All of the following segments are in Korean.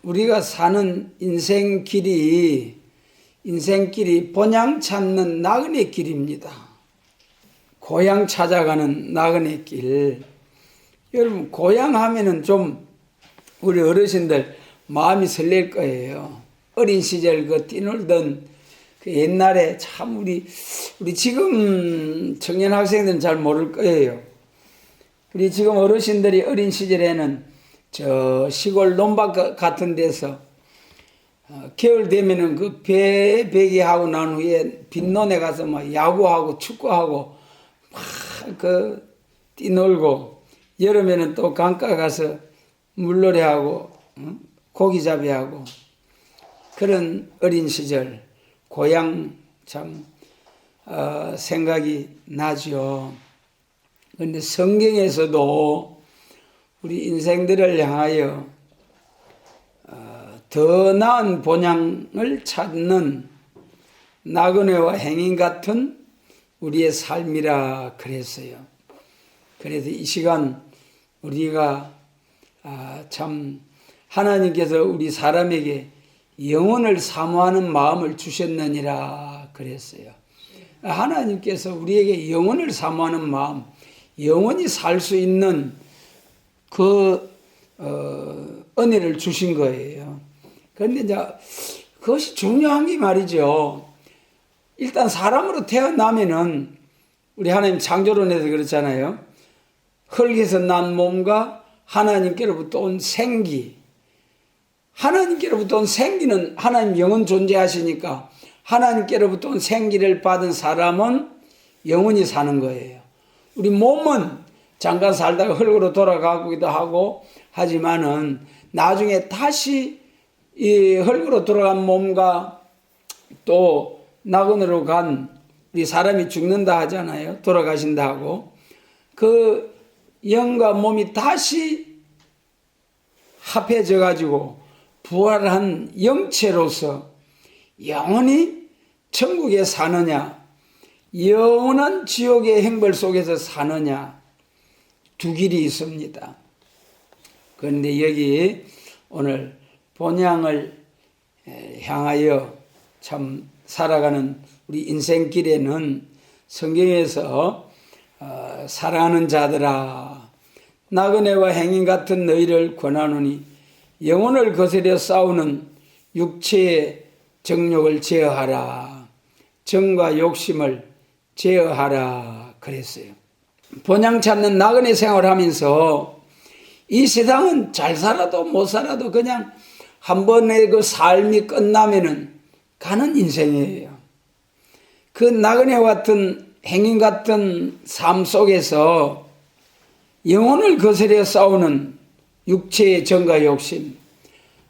우리가 사는 인생길이 본향 찾는 나그네 길입니다. 고향 찾아가는 나그네 길. 여러분, 고향 하면은 좀 우리 어르신들 마음이 설렐 거예요. 어린 시절 그 뛰놀던 그 옛날에 참 우리 지금 청년 학생들은 잘 모를 거예요. 우리 지금 어르신들이 어린 시절에는 저 시골 논밭 같은 데서 겨울 되면은 그 배기하고 난 후에 빈논에 가서 막 야구하고 축구하고 막 그 뛰놀고, 여름에는 또 강가 가서 물놀이하고 고기잡이하고, 그런 어린 시절 고향 참 생각이 나죠. 그런데 성경에서도 우리 인생들을 향하여 더 나은 본향을 찾는 나그네와 행인 같은 우리의 삶이라 그랬어요. 그래서 이 시간 우리가 참 하나님께서 우리 사람에게 영혼을 사모하는 마음을 주셨느니라 그랬어요. 하나님께서 우리에게 영혼을 사모하는 마음, 영원히 살 수 있는 그 은혜를 주신 거예요. 그런데 이제 그것이 중요한 게 말이죠. 일단 사람으로 태어나면은 우리 하나님 창조론에서 그렇잖아요. 흙에서 난 몸과 하나님께로부터 온 생기. 하나님께로부터 온 생기는 하나님 영원 존재하시니까 하나님께로부터 온 생기를 받은 사람은 영원히 사는 거예요. 우리 몸은 잠깐 살다가 흙으로 돌아가기도 하고 하지만은 나중에 다시 이 흙으로 돌아간 몸과 또 낙원으로 간 우리 사람이 죽는다 하잖아요. 돌아가신다 하고, 그 영과 몸이 다시 합해져 가지고 부활한 영체로서 영원히 천국에 사느냐, 영원한 지옥의 행벌 속에서 사느냐, 두 길이 있습니다. 그런데 여기 오늘 본향을 향하여 참 살아가는 우리 인생길에는 성경에서 사랑하는 자들아, 나그네와 행인 같은 너희를 권하노니 영혼을 거스려 싸우는 육체의 정욕을 제어하라, 정과 욕심을 제어하라 그랬어요. 본향 찾는 나그네 생활을 하면서 이 세상은 잘 살아도 못 살아도 그냥 한 번의 그 삶이 끝나면은 가는 인생이에요. 그 나그네와 같은 행인 같은 삶 속에서 영혼을 거스려 싸우는 육체의 정과 욕심,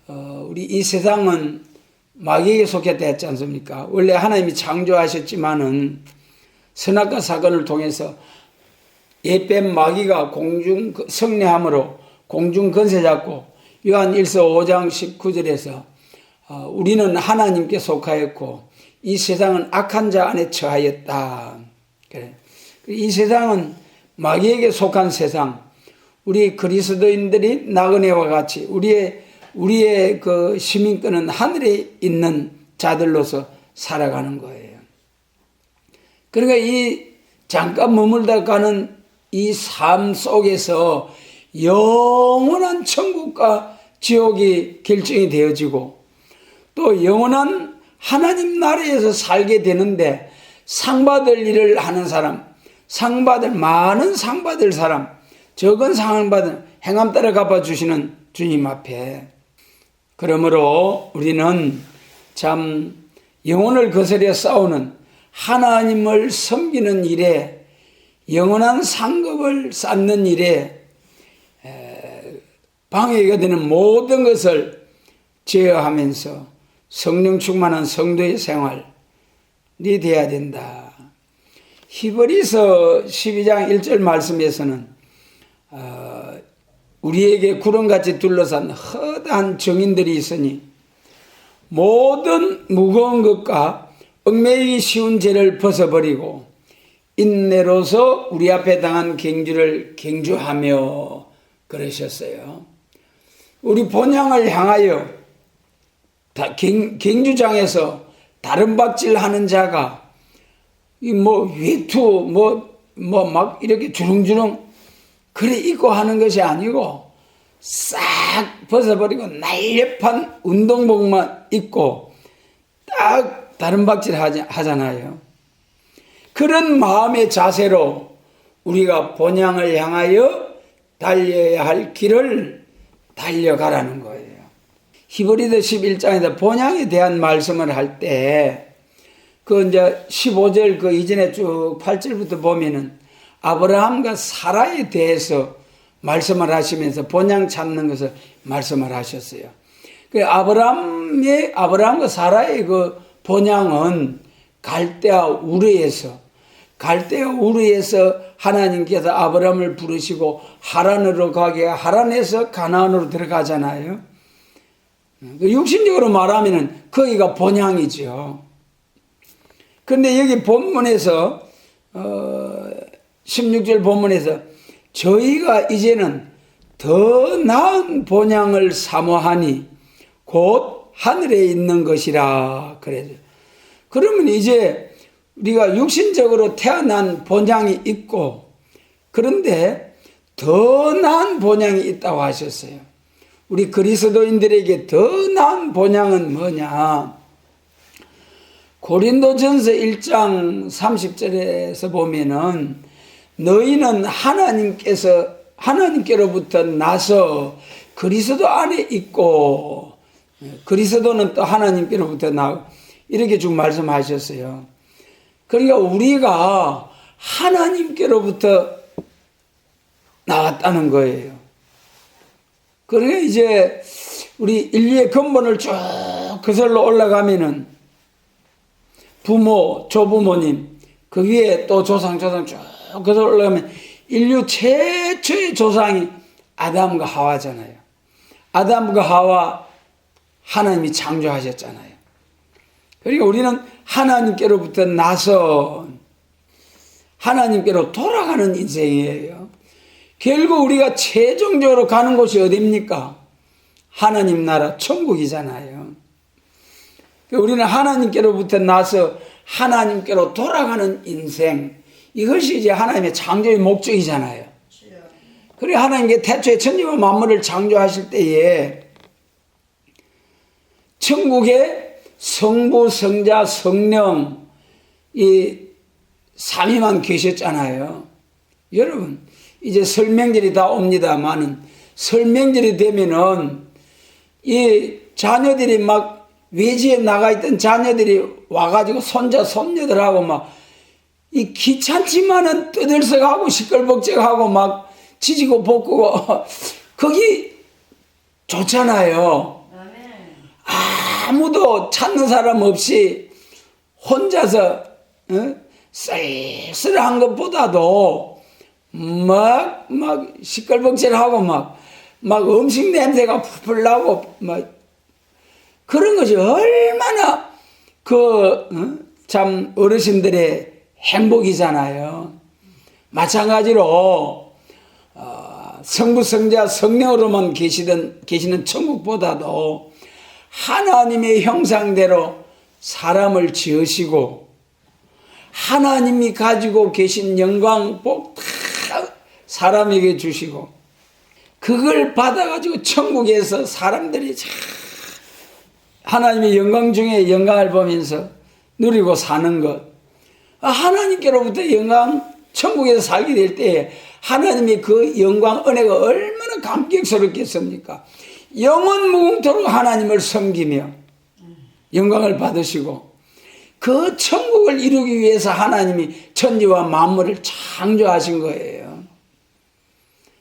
우리 이 세상은 마귀에게 속했다 했지 않습니까? 원래 하나님이 창조하셨지만은 선악과 사건을 통해서 옛뱀 마귀가 공중 성례함으로 공중 권세 잡고, 요한 1서 5장 19절에서 우리는 하나님께 속하였고 이 세상은 악한 자 안에 처하였다. 그래. 이 세상은 마귀에게 속한 세상, 우리 그리스도인들이 나그네와 같이 우리의 그 시민권은 하늘에 있는 자들로서 살아가는 거예요. 그러니까 이 잠깐 머물다 가는 이 삶 속에서 영원한 천국과 지옥이 결정이 되어지고, 또 영원한 하나님 나라에서 살게 되는데 상 받을 일을 하는 사람, 많은 상 받을 사람, 적은 상을 받은 행함 따라 갚아주시는 주님 앞에, 그러므로 우리는 참 영혼을 거스려 싸우는 하나님을 섬기는 일에, 영원한 상급을 쌓는 일에 방해가 되는 모든 것을 제어하면서 성령 충만한 성도의 생활이 되어야 된다. 히브리서 12장 1절 말씀에서는 우리에게 구름같이 둘러싼 허다한 정인들이 있으니 모든 무거운 것과 얽매이기 쉬운 죄를 벗어버리고 인내로서 우리 앞에 당한 경주를 경주하며 그러셨어요. 우리 본향을 향하여 경주장에서 다른 박질 하는 자가 이 뭐 외투 뭐 막 이렇게 주렁주렁 그래 입고 하는 것이 아니고 싹 벗어버리고 날렵한 운동복만 입고 딱 다른 박질 하잖아요. 그런 마음의 자세로 우리가 본향을 향하여 달려야 할 길을 달려가라는 거예요. 히브리서 11장에서 본향에 대한 말씀을 할 때 그 이제 15절 그 이전에 쭉 8절부터 보면은 아브라함과 사라에 대해서 말씀을 하시면서 본향 찾는 것을 말씀을 하셨어요. 그 아브라함과 사라의 그 본향은 갈대아 우르에서 하나님께서 아브라함을 부르시고 하란으로 가게 하란에서 가나안으로 들어가잖아요. 육신적으로 말하면은 거기가 본향이죠. 그런데 여기 본문에서 16절 본문에서 저희가 이제는 더 나은 본향을 사모하니 곧 하늘에 있는 것이라 그래요. 그러면 이제 우리가 육신적으로 태어난 본향이 있고 그런데 더 나은 본향이 있다고 하셨어요. 우리 그리스도인들에게 더 나은 본향은 뭐냐? 고린도전서 1장 30절에서 보면은 너희는 하나님께로부터 나서 그리스도 안에 있고 그리스도는 또 하나님께로부터 나고 이렇게 쭉 말씀하셨어요. 그러니까 우리가 하나님께로부터 나왔다는 거예요. 그러니까 이제 우리 인류의 근본을 쭉 거슬러 올라가면은 부모, 조부모님, 그 위에 또 조상 쭉 거슬러 올라가면 인류 최초의 조상이 아담과 하와잖아요. 아담과 하와 하나님이 창조하셨잖아요. 그러니까 우리는 하나님께로부터 나서 하나님께로 돌아가는 인생이에요. 결국 우리가 최종적으로 가는 곳이 어디입니까? 하나님 나라 천국이잖아요. 우리는 하나님께로부터 나서 하나님께로 돌아가는 인생, 이것이 이제 하나님의 창조의 목적이잖아요. 그래 하나님께 태초에 천지와 만물을 창조하실 때에 천국에 성부, 성자, 성령 이 삼위만 계셨잖아요. 여러분 이제 설명절이 다 옵니다만은 설명절이 되면은 이 자녀들이 막 외지에 나가 있던 자녀들이 와가지고 손자 손녀들하고 막 이 귀찮지만은 떠들썩하고 시끌벅적하고 막 지지고 볶고 거기 좋잖아요. 아무도 찾는 사람 없이 혼자서 쓸쓸한 것보다도 막 시끌벅적하고 막 음식 냄새가 풀풀 나고 막 그런 것이 얼마나 참 어르신들의 행복이잖아요. 마찬가지로 성부, 성자, 성령으로만 계시는 천국보다도 하나님의 형상대로 사람을 지으시고 하나님이 가지고 계신 영광, 복 다 사람에게 주시고 그걸 받아가지고 천국에서 사람들이 하나님의 영광 중에 영광을 보면서 누리고 사는 것. 하나님께로부터 영광, 천국에서 살게 될 때에 하나님의 그 영광, 은혜가 얼마나 감격스럽겠습니까? 영원 무궁토록 하나님을 섬기며 영광을 받으시고 그 천국을 이루기 위해서 하나님이 천지와 만물을 창조하신 거예요.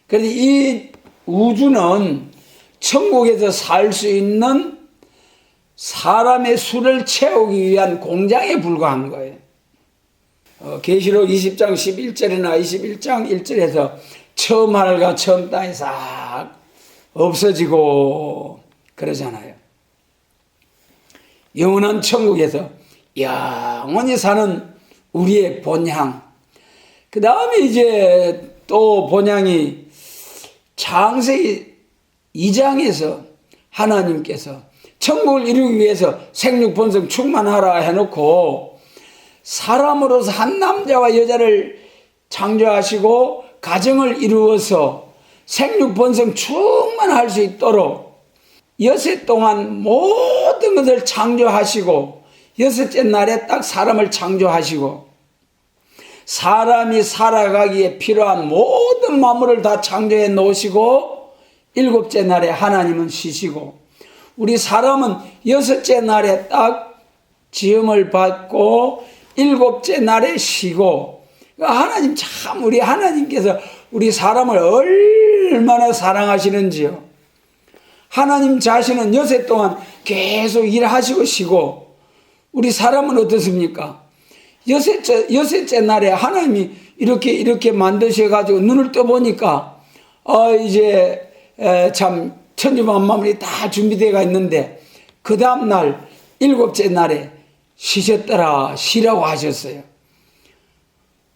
그래서 이 우주는 천국에서 살 수 있는 사람의 수를 채우기 위한 공장에 불과한 거예요. 계시록 20장 11절이나 21장 1절에서 처음 하늘과 처음 땅이 싹 없어지고 그러잖아요. 영원한 천국에서 영원히 사는 우리의 본향. 그 다음에 이제 또 본향이 창세기 2장에서 하나님께서 천국을 이루기 위해서 생육 번성 충만하라 해놓고 사람으로서 한 남자와 여자를 창조하시고 가정을 이루어서 생육 번성 충만할 수 있도록 여섯 동안 모든 것을 창조하시고 여섯째 날에 딱 사람을 창조하시고 사람이 살아가기에 필요한 모든 만물을 다 창조해 놓으시고 일곱째 날에 하나님은 쉬시고 우리 사람은 여섯째 날에 딱 지음을 받고 일곱째 날에 쉬고 하나님 참 우리 하나님께서 우리 사람을 얼마나 사랑하시는지요. 하나님 자신은 여섯 동안 계속 일하시고 쉬고 우리 사람은 어떻습니까? 여섯째 날에 하나님이 이렇게 만드셔가지고 눈을 떠보니까 이제 참 천지만물이 다 준비되어 있는데 그 다음날 일곱째 날에 쉬셨더라 쉬라고 하셨어요.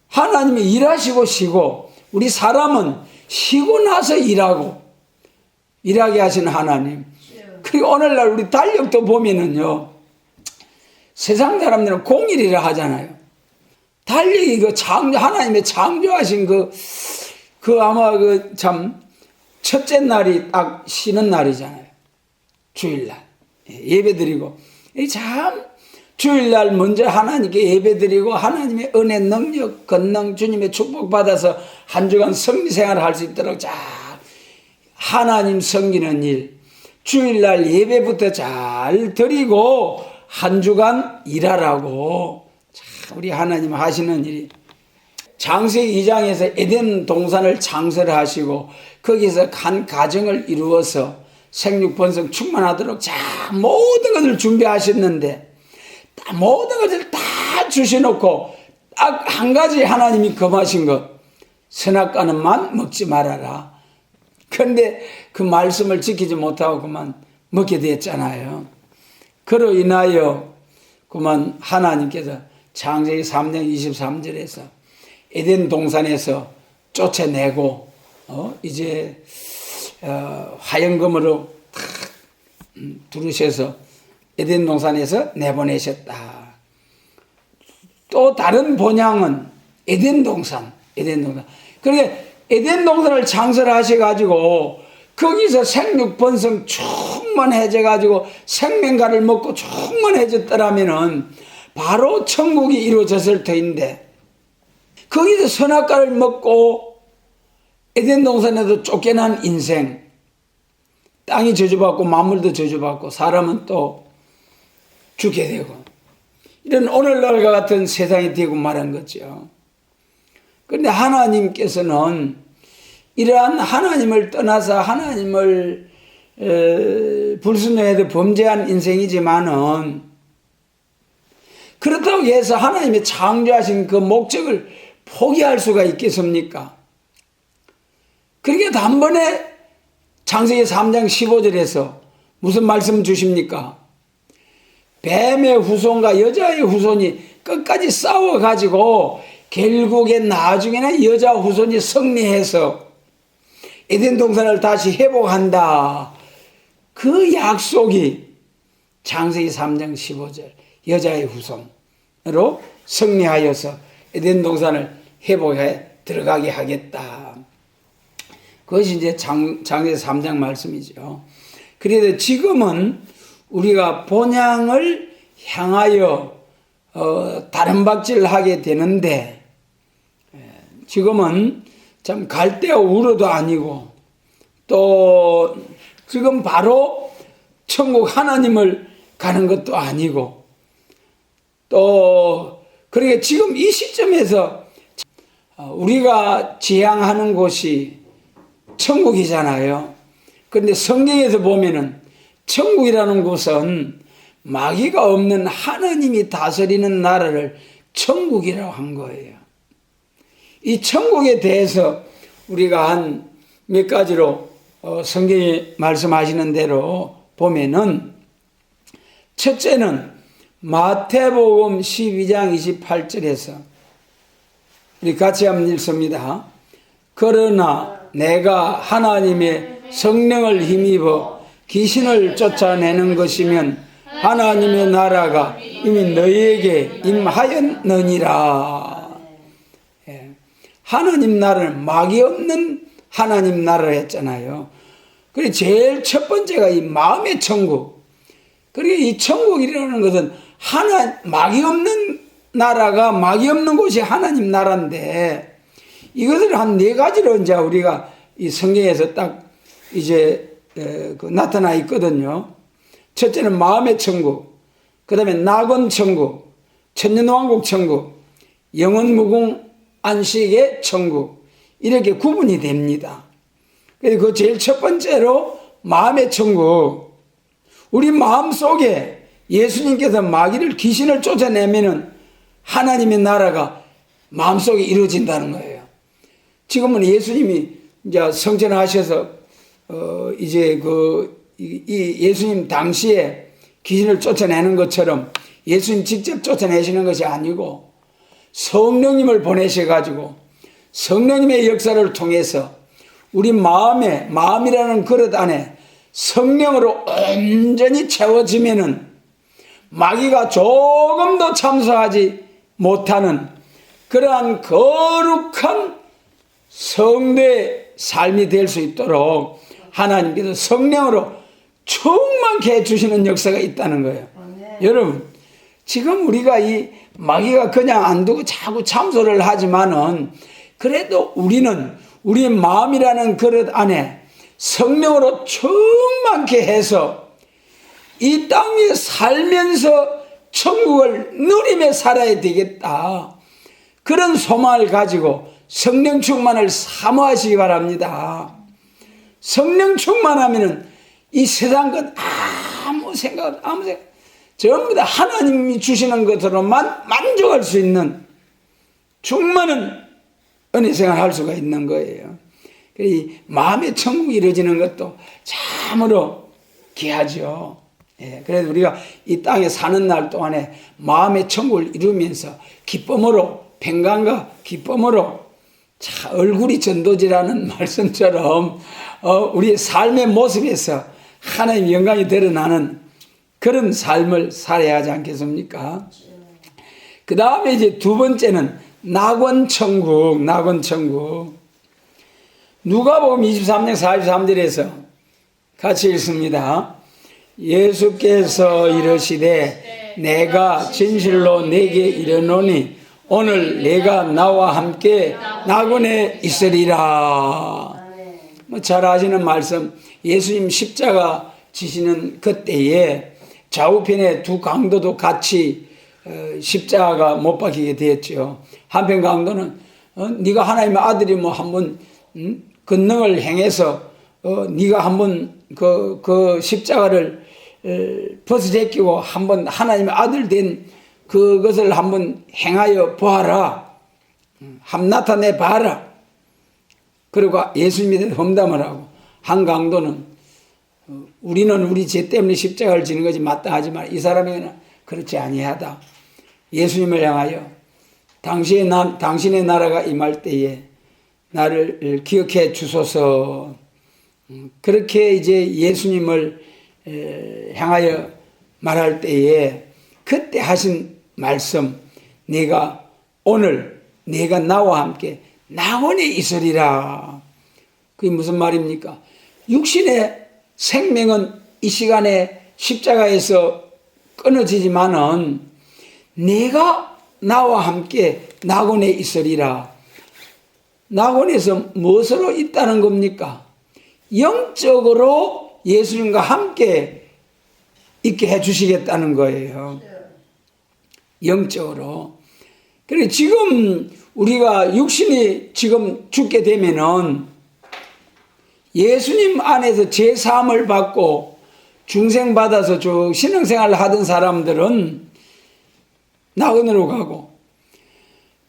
하나님이 일하시고 쉬고 우리 사람은 쉬고 나서 일하게 하신 하나님. 그리고 오늘날 우리 달력도 보면은요 세상 사람들은 공일이라 하잖아요. 달력이 하나님의 창조하신 아마 참 첫째 날이 딱 쉬는 날이잖아요. 주일날 예배드리고 참 주일날 먼저 하나님께 예배드리고 하나님의 은혜 능력 권능 주님의 축복 받아서 한 주간 성리생활을 할 수 있도록 자 하나님 섬기는 일 주일날 예배부터 잘 드리고 한 주간 일하라고 자 우리 하나님 하시는 일이 창세기 2장에서 에덴 동산을 창설을 하시고 거기서 한 가정을 이루어서 생육 번성 충만하도록 자 모든 것을 준비하셨는데 모든 것을 다 주셔놓고 딱 한 가지 하나님이 금하신 것 선악과는만 먹지 말아라. 그런데 그 말씀을 지키지 못하고 그만 먹게 됐잖아요. 그로 인하여 그만 하나님께서 창세기 3장 23절에서 에덴 동산에서 쫓아내고 이제 화영금으로 탁 두르셔서 에덴 동산에서 내보내셨다. 또 다른 본향은 에덴 동산. 그러니까 에덴 동산을 창설하셔가지고 거기서 생육 번성 충만해져가지고 생명가를 먹고 충만해졌더라면은 바로 천국이 이루어졌을 터인데 거기서 선악과를 먹고 에덴 동산에서 쫓겨난 인생 땅이 저주받고 만물도 저주받고 사람은 또 죽게 되고 이런 오늘날과 같은 세상이 되고 말한 거죠. 그런데 하나님께서는 이러한 하나님을 떠나서 하나님을 불순종해서 범죄한 인생이지만은 그렇다고 해서 하나님이 창조하신 그 목적을 포기할 수가 있겠습니까? 그러니까 단번에 창세기 3장 15절에서 무슨 말씀 주십니까? 뱀의 후손과 여자의 후손이 끝까지 싸워가지고 결국에 나중에는 여자 후손이 승리해서 에덴 동산을 다시 회복한다. 그 약속이 창세기 3장 15절 여자의 후손으로 승리하여서 에덴 동산을 회복해 들어가게 하겠다. 그것이 이제 창세기 3장 말씀이죠. 그래도 지금은 우리가 본향을 향하여 다른 박질하게 되는데 지금은 참 갈대아 우르도 아니고 또 지금 바로 천국 하나님을 가는 것도 아니고 또 그러니까 지금 이 시점에서 우리가 지향하는 곳이 천국이잖아요. 그런데 성경에서 보면은 천국이라는 곳은 마귀가 없는 하나님이 다스리는 나라를 천국이라고 한 거예요. 이 천국에 대해서 우리가 한 몇 가지로 성경이 말씀하시는 대로 보면은 첫째는 마태복음 12장 28절에서 우리 같이 한번 읽습니다. 그러나 내가 하나님의 성령을 힘입어 귀신을 쫓아내는 것이면 하나님의 나라가 이미 너희에게 임하였느니라. 하나님 나라는 막이 없는 하나님 나라를 했잖아요. 그리고 제일 첫 번째가 이 마음의 천국. 그리고 이 천국이라는 것은 막이 없는 나라가, 막이 없는 곳이 하나님 나라인데, 이것을 한 네 가지로 이제 우리가 이 성경에서 딱 이제 나타나 있거든요. 첫째는 마음의 천국, 그 다음에 낙원 천국, 천년왕국 천국, 영원 무궁 안식의 천국, 이렇게 구분이 됩니다. 그래서 그 제일 첫 번째로 마음의 천국, 우리 마음 속에 예수님께서 마귀를, 귀신을 쫓아내면은 하나님의 나라가 마음속에 이루어진다는 거예요. 지금은 예수님이 이제 성천하셔서 이제 이 예수님 당시에 귀신을 쫓아내는 것처럼 예수님 직접 쫓아내시는 것이 아니고 성령님을 보내셔가지고 성령님의 역사를 통해서 우리 마음이라는 그릇 안에 성령으로 온전히 채워지면은 마귀가 조금도 참소하지 못하는 그러한 거룩한 성도의 삶이 될 수 있도록 하나님께서 성령으로 충만케 해주시는 역사가 있다는 거예요. 여러분, 지금 우리가 이 마귀가 그냥 안 두고 자꾸 참소를 하지만은 그래도 우리는 우리 마음이라는 그릇 안에 성령으로 충만케 해서 이 땅에 살면서 천국을 누리며 살아야 되겠다. 그런 소망을 가지고 성령 충만을 사모하시기 바랍니다. 성령 충만하면은 이 세상 것 아무 생각 전부 다 하나님이 주시는 것으로만 만족할 수 있는 충만한 은혜 생활을 할 수가 있는 거예요. 이 마음의 천국이 이루어지는 것도 참으로 귀하죠. 그래서 우리가 이 땅에 사는 날 동안에 마음의 천국을 이루면서 기쁨으로, 평강과 기쁨으로, 얼굴이 전도지라는 말씀처럼 우리의 삶의 모습에서 하나님의 영광이 드러나는 그런 삶을 살아야 하지 않겠습니까? 그 다음에 이제 두 번째는 낙원천국. 누가복음 23장 43절에서 같이 읽습니다. 예수께서 이르시되 내가 진실로 내게 이르노니 오늘 내가 나와 함께 낙원에 있으리라. 잘 아시는 말씀, 예수님 십자가 지시는 그때에 좌우편에 두 강도도 같이 십자가가 못 박히게 되었죠. 한편 강도는 네가 하나님의 아들이면 한번 권능을 행해서 네가 한번 그 십자가를 벗어제끼고 한번 하나님의 아들 된 그것을 한번 행하여 보아라. 한번 나타내 봐라. 그리고 예수님에 대해 험담을 하고, 한 강도는 우리는 우리 죄 때문에 십자가를 지는 것이 마땅하지만 이 사람에게는 그렇지 아니하다. 예수님을 향하여 당신의 나라가 임할 때에 나를 기억해 주소서. 그렇게 이제 예수님을 향하여 말할 때에 그때 하신 말씀, 오늘 내가 나와 함께 낙원에 있으리라. 그게 무슨 말입니까? 육신의 생명은 이 시간에 십자가에서 끊어지지만은 내가 나와 함께 낙원에 있으리라. 낙원에서 무엇으로 있다는 겁니까? 영적으로 예수님과 함께 있게 해주시겠다는 거예요. 영적으로. 그리고 지금 우리가 육신이 지금 죽게 되면은 예수님 안에서 제사함을 받고 중생받아서 쭉 신앙생활을 하던 사람들은 낙원으로 가고,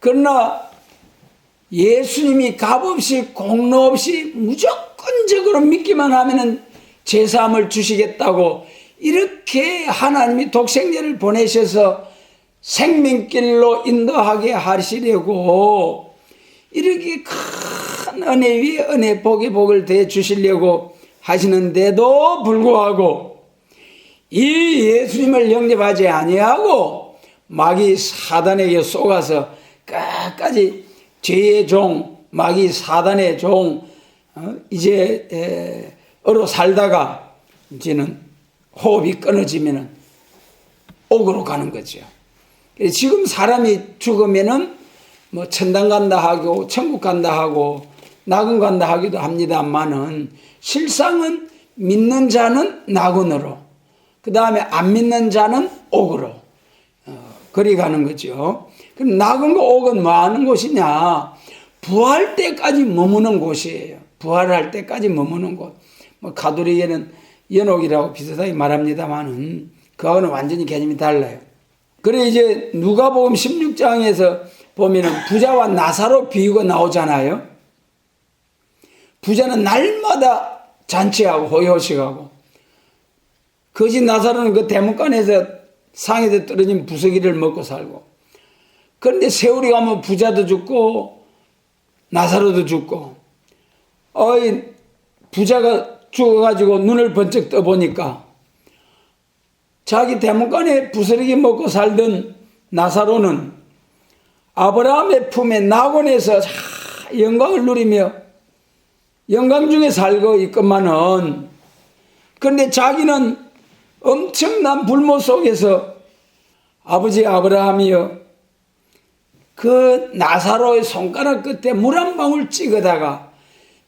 그러나 예수님이 값없이 공로 없이 무조건적으로 믿기만 하면은 제사함을 주시겠다고 이렇게 하나님이 독생자를 보내셔서 생명길로 인도하게 하시려고, 이렇게 큰 은혜 위에 은혜, 복에 복을 대 주시려고 하시는데도 불구하고 이 예수님을 영접하지 아니하고 마귀 사단에게 속아서 끝까지 죄의 종, 마귀 사단의 종, 이제 어로 살다가 이제는 호흡이 끊어지면은 옥으로 가는 거죠. 지금 사람이 죽으면은 뭐 천당 간다 하고 천국 간다 하고 낙원 간다 하기도 합니다만은 실상은 믿는 자는 낙원으로, 그 다음에 안 믿는 자는 옥으로 그리 가는 거죠. 그럼 낙원과 옥은 뭐 하는 곳이냐? 부활 때까지 머무는 곳이에요. 부활할 때까지 머무는 곳. 뭐 가톨릭에는 연옥이라고 비슷하게 말합니다만은 그거는 완전히 개념이 달라요. 그래 이제 누가복음 16장에서 보면은 부자와 나사로 비유가 나오잖아요. 부자는 날마다 잔치하고 호요식하고, 거지 나사로는 그 대문간에서 상에서 떨어진 부서기를 먹고 살고. 그런데 세월이 가면 부자도 죽고 나사로도 죽고. 부자가 죽어가지고 눈을 번쩍 떠보니까 자기 대문간에 부스러기 먹고 살던 나사로는 아브라함의 품에 낙원에서 영광을 누리며 영광 중에 살고 있건만은, 그런데 자기는 엄청난 불모 속에서 아버지 아브라함이여, 그 나사로의 손가락 끝에 물 한 방울 찍어다가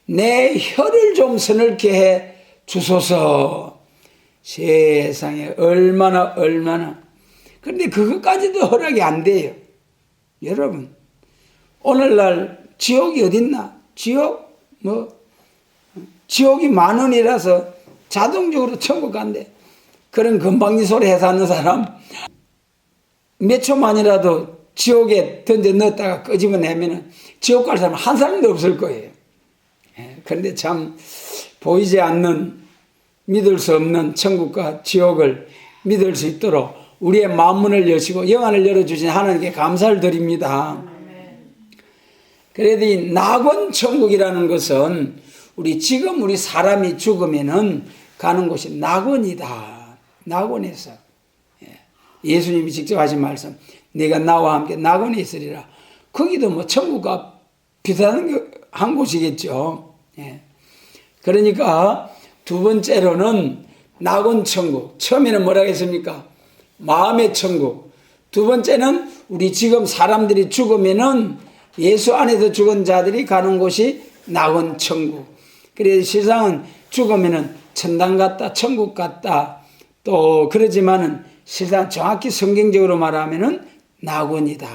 내 혀를 좀 서늘게 해 주소서. 세상에 얼마나. 그런데 그것까지도 허락이 안 돼요. 여러분, 오늘날 지옥이 어딨나? 지옥이 10,000원이라서 자동적으로 천국 간대. 그런 건방진 소리 해서 하는 사람 몇 초만이라도 지옥에 던져 넣었다가 끄집어내면 지옥 갈 사람 한 사람도 없을 거예요. 그런데 참 보이지 않는, 믿을 수 없는 천국과 지옥을 믿을 수 있도록 우리의 마음문을 여시고 영안을 열어주신 하나님께 감사를 드립니다. 그래도 이 낙원 천국이라는 것은 지금 우리 사람이 죽으면은 가는 곳이 낙원이다. 낙원에서 예수님이 직접 하신 말씀, 네가 나와 함께 낙원에 있으리라. 거기도 뭐 천국과 비슷한 한 곳이겠죠. 그러니까 두 번째로는 낙원 천국. 처음에는 뭐라고 했습니까? 마음의 천국. 두 번째는 우리 지금 사람들이 죽으면은 예수 안에서 죽은 자들이 가는 곳이 낙원 천국. 그래서 세상은 죽으면은 천당 같다, 천국 같다, 또 그러지만은 실상 정확히 성경적으로 말하면은 낙원이다.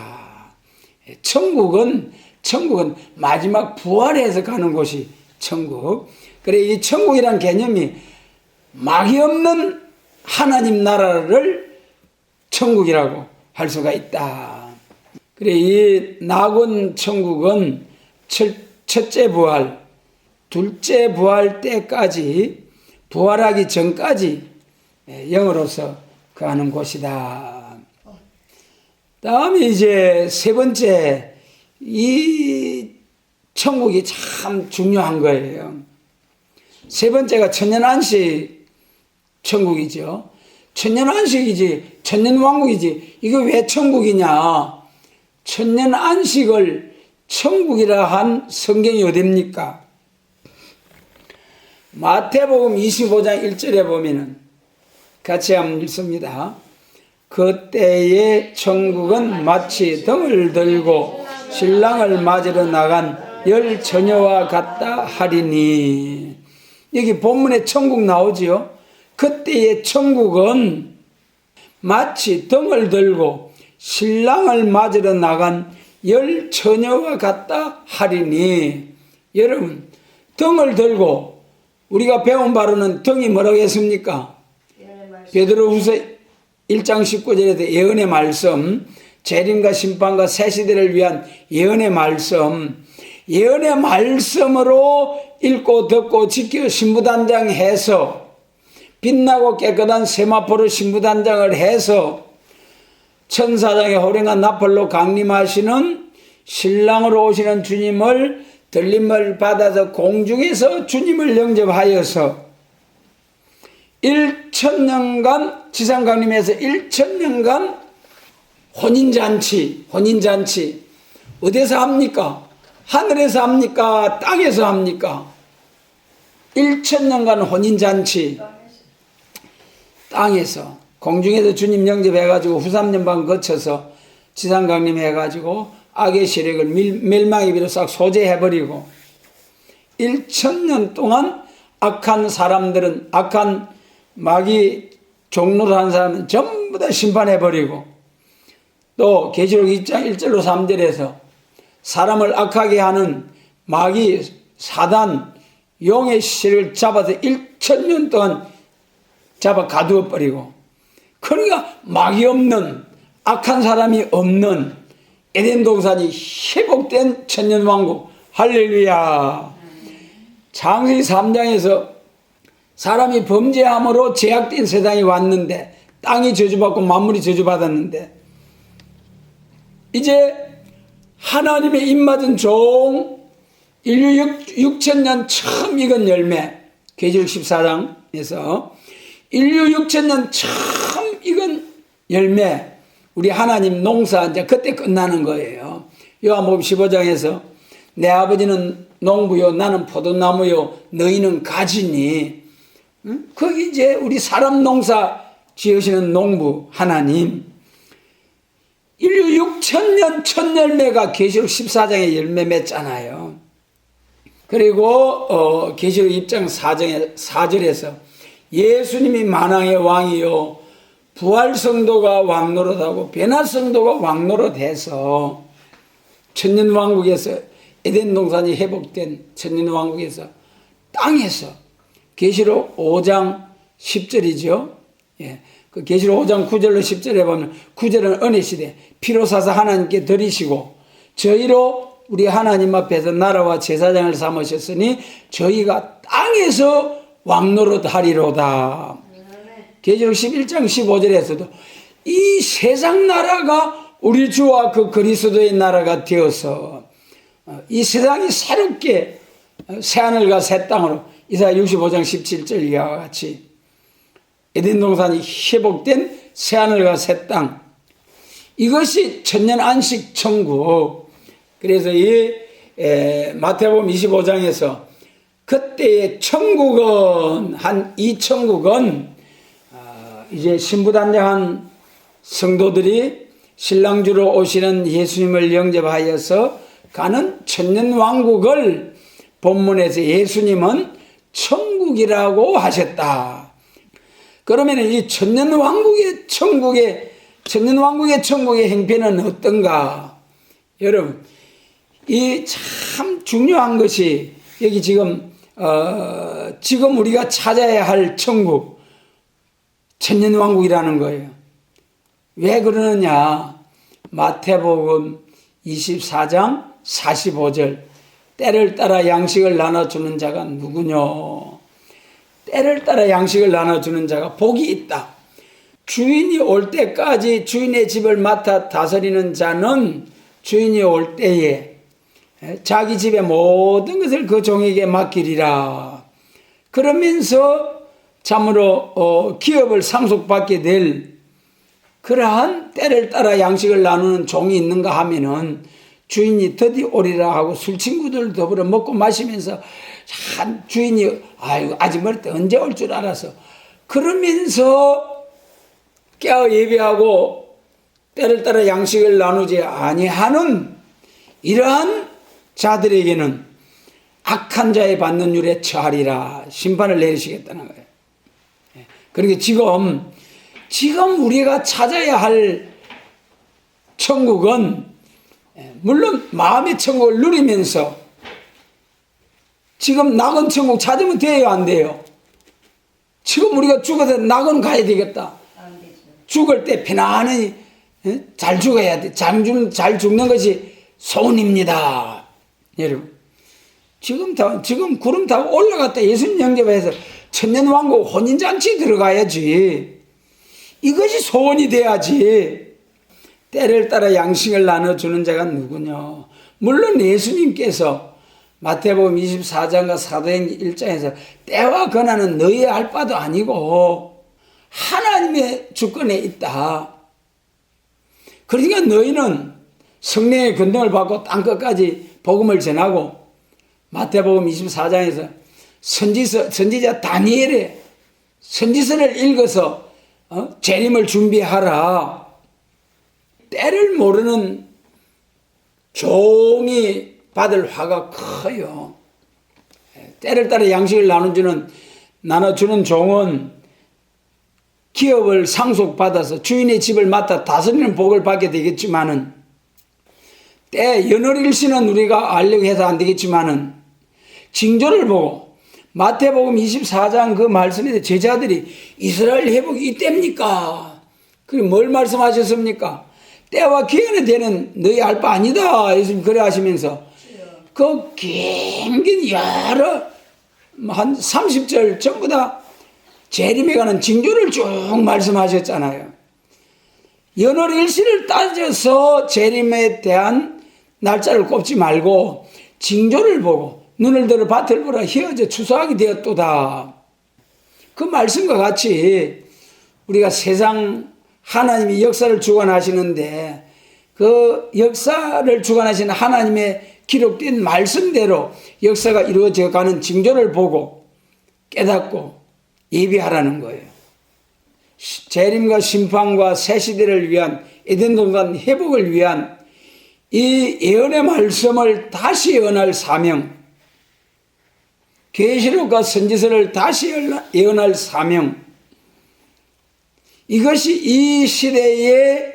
천국은 마지막 부활해서 가는 곳이 천국. 그래 이 천국이란 개념이 막이 없는 하나님 나라를 천국이라고 할 수가 있다. 그래 이 낙원 천국은 첫째 부활, 둘째 부활 때까지, 부활하기 전까지 영으로서 거하는 곳이다. 다음에 이제 세 번째, 이 천국이 참 중요한 거예요. 세 번째가 천년안식 천국이죠. 천년안식이지, 천년왕국이지, 이거 왜 천국이냐? 천년안식을 천국이라 한 성경이 어딥니까? 마태복음 25장 1절에 보면은 같이 한번 읽습니다. 그때의 천국은 마치 등을 들고 신랑을 맞으러 나간 열 처녀와 같다 하리니. 여기 본문에 천국 나오지요. 그때의 천국은 마치 등을 들고 신랑을 맞으러 나간 열 처녀와 같다 하리니. 여러분, 등을 들고 우리가 배운 바로는 등이 뭐라고 했습니까? 베드로후서 1장 19절에도 예언의 말씀, 재림과 심판과 새 시대를 위한 예언의 말씀, 예언의 말씀으로 읽고 듣고 지켜 신부단장해서 빛나고 깨끗한 세마포로 신부단장을 해서 천사장의 호령한 나팔로 강림하시는 신랑으로 오시는 주님을 들림을 받아서 공중에서 주님을 영접하여서 1,000년간 지상 강림에서 1,000년간 혼인잔치 어디서 합니까? 하늘에서 합니까? 땅에서 합니까? 1,000년간 혼인잔치 땅에서 공중에서 주님 영접해가지고 후 3년 반 거쳐서 지상 강림해가지고 악의 세력을 멸망의 비로 싹 소재해버리고 1,000년 동안 악한 사람들은 악한 마귀 종로로 한 사람은 전부 다 심판해버리고 또 계시록 2장 1절로 3절에서 사람을 악하게 하는 마귀 사단 용의 씨를 잡아서 1,000년 동안 잡아 가두어버리고 그러니까 마귀 없는 악한 사람이 없는 에덴 동산이 회복된 천년왕국 할렐루야. 창세기 3장에서 사람이 범죄함으로 제약된 세상이 왔는데 땅이 저주받고 만물이 저주받았는데 이제 하나님의 입맞은 종 인류 6,000년 처음 익은 열매 계시록 14장에서 인류 6,000년 처음 익은 열매 우리 하나님 농사 이제 그때 끝나는 거예요. 요한복음 15장에서 내 아버지는 농부요 나는 포도나무요 너희는 가지니 거기 이제 우리 사람 농사 지으시는 농부 하나님 인류 6,000년 첫 열매가 계시록 14장에 열매 맺잖아요. 그리고 계시록 2장 4절에서 예수님이 만왕의 왕이요 부활 성도가 왕노릇하고 변화 성도가 왕노릇해서 천년왕국에서 에덴 동산이 회복된 천년왕국에서 땅에서 계시록 5장 10절이죠. 예. 그 계시록 5장 9절로 10절에 보면 9절은 은혜 시대 피로 사서 하나님께 드리시고 저희로 우리 하나님 앞에서 나라와 제사장을 삼으셨으니 저희가 땅에서 왕노릇하리로다. 계시록 11장 15절에서도 이 세상 나라가 우리 주와 그 그리스도의 나라가 되어서 이 세상이 새롭게 새하늘과 새 땅으로 이사야 65장 17절 이하와 같이 에덴 동산이 회복된 새하늘과 새 땅 이것이 천년 안식 천국. 그래서 이 마태복음 25장에서 그때의 천국은 이 천국은 이제 신부단장한 성도들이 신랑주로 오시는 예수님을 영접하여서 가는 천년왕국을 본문에서 예수님은 천국이라고 하셨다. 그러면 이 천년왕국의 천국의 행편은 어떤가? 여러분, 이 참 중요한 것이 여기 지금 우리가 찾아야 할 천국, 천년왕국이라는 거예요. 왜 그러느냐? 마태복음 24장 45절 때를 따라 양식을 나눠주는 자가 누구뇨? 때를 따라 양식을 나눠주는 자가 복이 있다. 주인이 올 때까지 주인의 집을 맡아 다스리는 자는 주인이 올 때에 자기 집의 모든 것을 그 종에게 맡기리라. 그러면서 참으로 기업을 상속받게 될 그러한 때를 따라 양식을 나누는 종이 있는가 하면은 주인이 드디어 오리라 하고 술 친구들 더불어 먹고 마시면서 참 주인이 아이고 아직 멀 때 언제 올 줄 알아서 그러면서 깨어 예배하고 때를 따라 양식을 나누지 아니하는 이러한 자들에게는 악한 자의 받는 율에 처하리라. 심판을 내리시겠다는 거예요. 그러니까 지금 우리가 찾아야 할 천국은 물론 마음의 천국을 누리면서 지금 낙원 천국 찾으면 돼요, 안 돼요? 지금 우리가 죽어서 낙원 가야 되겠다. 죽을 때 편안히 잘 죽어야 돼. 잘 죽는 것이 소원입니다. 여러분, 지금 구름 타고 올라갔다 예수님 영접해서 천년왕국 혼인잔치 들어가야지. 이것이 소원이 돼야지. 때를 따라 양식을 나눠주는 자가 누구냐? 물론 예수님께서 마태복음 24장과 사도행전 1장에서 때와 권한은 너희의 알 바도 아니고 하나님의 주권에 있다. 그러니까 너희는 성령의 권능을 받고 땅끝까지 복음을 전하고, 마태복음 24장에서 선지자 다니엘의 선지서를 읽어서 재림을 준비하라. 때를 모르는 종이 받을 화가 커요. 때를 따라 양식을 나눠주는 종은 기업을 상속받아서 주인의 집을 맡아 다스리는 복을 받게 되겠지만은, 때 연월일시는 우리가 알려고 해서 안 되겠지만은, 징조를 보고 마태복음 24장 그 말씀에 제자들이 이스라엘 회복이 이때입니까? 그게 뭘 말씀하셨습니까? 때와 기한에 되는 너희 알 바 아니다. 예수님 그래 하시면서 그 긴 여러 한 30절 전부 다 재림에 관한 징조를 쭉 말씀하셨잖아요. 연월일시를 따져서 재림에 대한 날짜를 꼽지 말고 징조를 보고 눈을 들어 밭을 보라 휘어져 추수하게 되었도다. 그 말씀과 같이 우리가 세상 하나님이 역사를 주관하시는데 그 역사를 주관하시는 하나님의 기록된 말씀대로 역사가 이루어져 가는 징조를 보고 깨닫고 예비하라는 거예요. 재림과 심판과 새 시대를 위한 에덴 동산 회복을 위한 이 예언의 말씀을 다시 예언할 사명, 계시록과 선지서를 다시 예언할 사명, 이것이 이 시대에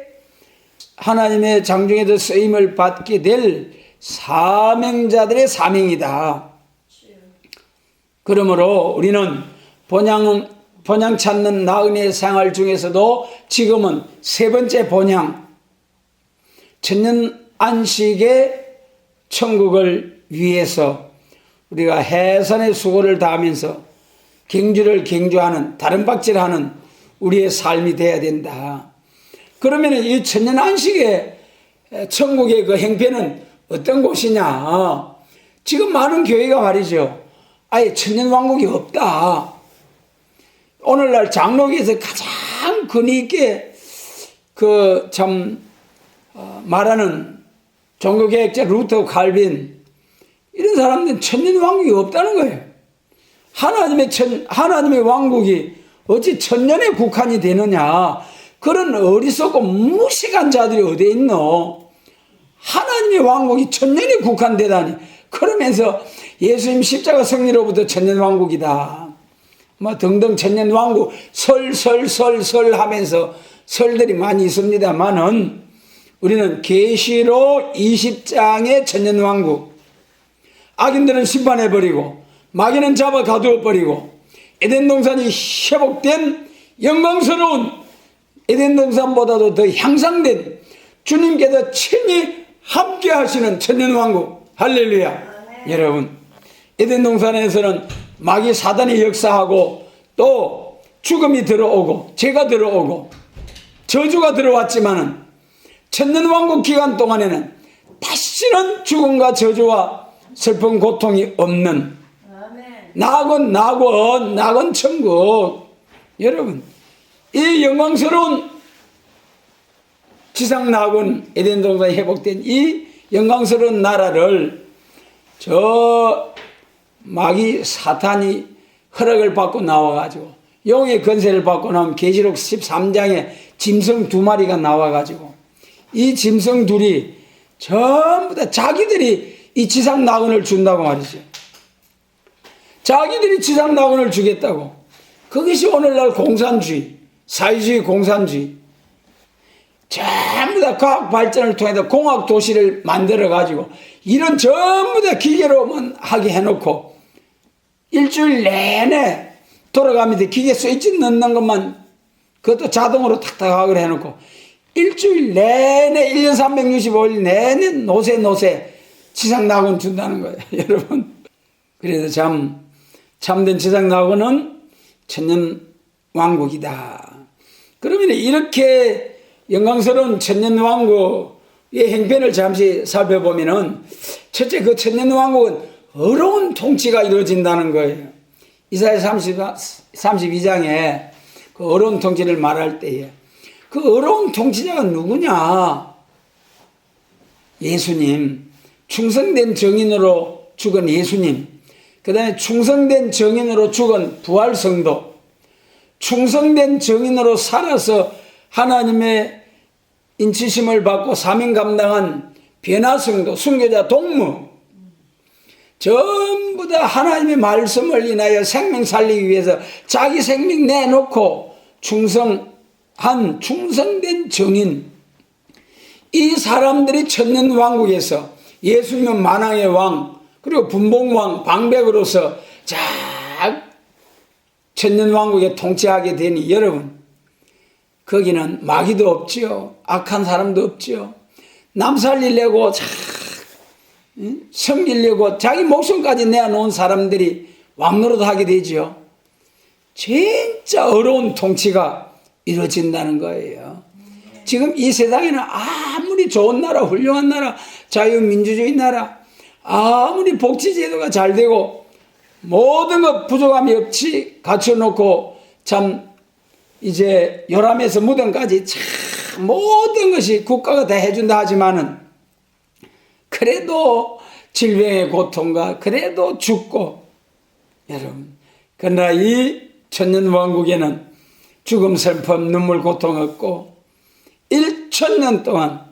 하나님의 장중에서 쓰임을 받게 될 사명자들의 사명이다. 그러므로 우리는 본향 찾는 나그네 생활 중에서도 지금은 세 번째 본향, 천년 안식의 천국을 위해서 우리가 해산의 수고를 다하면서 경주를 경주하는, 다름박질하는 우리의 삶이 되어야 된다. 그러면 이 천년 안식의 천국의 그 행편은 어떤 곳이냐? 지금 많은 교회가 말이죠, 아예 천년 왕국이 없다. 오늘날 장로교에서 가장 권위 있게 말하는 종교개혁자 루터 칼빈, 이런 사람들은 천년 왕국이 없다는 거예요. 하나님의 왕국이 어찌 천년에 국한이 되느냐? 그런 어리석고 무식한 자들이 어디에 있노? 하나님의 왕국이 천년에 국한되다니. 그러면서 예수님 십자가 승리로부터 천년 왕국이다, 뭐 등등 천년 왕국 설 하면서 설들이 많이 있습니다만은, 우리는 계시록 20장의 천년 왕국, 악인들은 심판해버리고 마귀는 잡아 가두어버리고 에덴 동산이 회복된 영광스러운 에덴 동산보다도 더 향상된 주님께서 친히 함께 하시는 천년 왕국. 할렐루야. 여러분, 에덴 동산에서는 마귀 사단이 역사하고 또 죽음이 들어오고 죄가 들어오고 저주가 들어왔지만은 천년 왕국 기간 동안에는 다시는 죽음과 저주와 슬픈 고통이 없는 낙원 천국. 여러분, 이 영광스러운 지상 낙원 에덴 동산이 회복된 이 영광스러운 나라를 저 마귀 사탄이 허락을 받고 나와가지고 용의 권세를 받고 나오면 계시록 13장에 짐승 2마리가 나와가지고 이 짐승 둘이 전부 다 자기들이 이 지상 낙원을 준다고 말이죠. 자기들이 지상 낙원을 주겠다고. 그것이 오늘날 공산주의, 사회주의 공산주의. 전부 다 과학 발전을 통해서 공학 도시를 만들어가지고 이런 전부 다 기계로만 하게 해놓고 일주일 내내 돌아가면서 기계 스위치 넣는 것만, 그것도 자동으로 탁탁하게 해놓고 일주일 내내 1년 365일 내내 노세 지상 낙원 준다는 거예요. 여러분, 그래서 참된 지상 낙원은 천년 왕국이다. 그러면 이렇게 영광스러운 천년 왕국의 행편을 잠시 살펴보면은, 첫째, 그 천년 왕국은 어려운 통치가 이루어진다는 거예요. 이사야 32장에 그 어려운 통치를 말할 때에 그 어려운 통치자가 누구냐? 예수님, 충성된 정인으로 죽은 예수님, 그 다음에 충성된 정인으로 죽은 부활성도, 충성된 정인으로 살아서 하나님의 인치심을 받고 사명 감당한 변화성도, 순교자 동무, 전부 다 하나님의 말씀을 인하여 생명 살리기 위해서 자기 생명 내놓고 충성된 정인, 이 사람들이 천년왕국에서 예수님은 만왕의 왕, 그리고 분봉왕, 방백으로서 천년왕국에 통치하게 되니 여러분, 거기는 마귀도 없지요, 악한 사람도 없지요, 남 살리려고 섬기려고 자기 목숨까지 내어놓은 사람들이 왕노릇하게 되죠. 진짜 어려운 통치가 이루어진다는 거예요. 지금 이 세상에는 아무리 좋은 나라, 훌륭한 나라, 자유민주주의 나라, 아무리 복지제도가 잘 되고 모든 것 부족함이 없이 갖춰놓고 참 이제 요람에서 무덤까지 참 모든 것이 국가가 다 해준다 하지만은 그래도 질병의 고통과 그래도 죽고, 여러분, 그러나 이 천년왕국에는 죽음, 슬픔, 눈물, 고통 없고 1000년 동안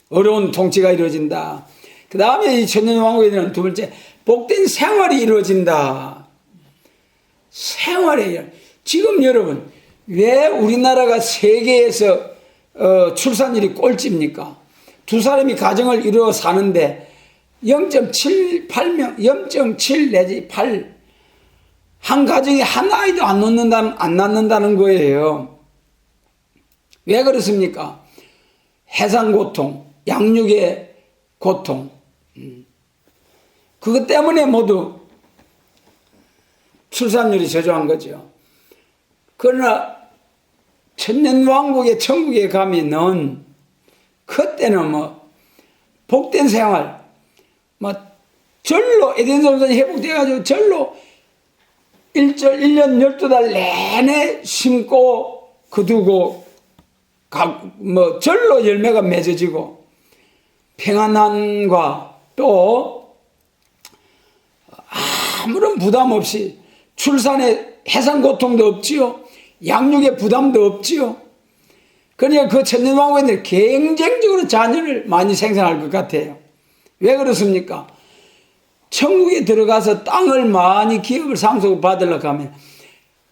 어려운 통치가 이루어진다. 그 다음에 이 천년왕국에는 두 번째, 복된 생활이 이루어진다. 생활이에요. 지금 여러분, 왜 우리나라가 세계에서 출산율이 꼴찌입니까? 두 사람이 가정을 이루어 사는데 0.78명, 0.7 내지 8, 한 가정에 한 아이도 안 낳는다는 거예요. 왜 그렇습니까? 해상고통, 양육의 고통, 그것 때문에 모두 출산율이 저조한 거죠. 그러나 천년왕국의 천국에 가면은 그때는 복된 생활, 절로 에덴 동산이 회복돼가지고 절로 1년 12달 내내 심고 거두고 절로 열매가 맺어지고 평안함과 또 아무런 부담 없이 출산에 해산 고통도 없지요, 양육의 부담도 없지요. 그러니까 그 천년왕국에는 경쟁적으로 자녀를 많이 생산할 것 같아요. 왜 그렇습니까? 천국에 들어가서 땅을 많이 기업을 상속을 받으려고 하면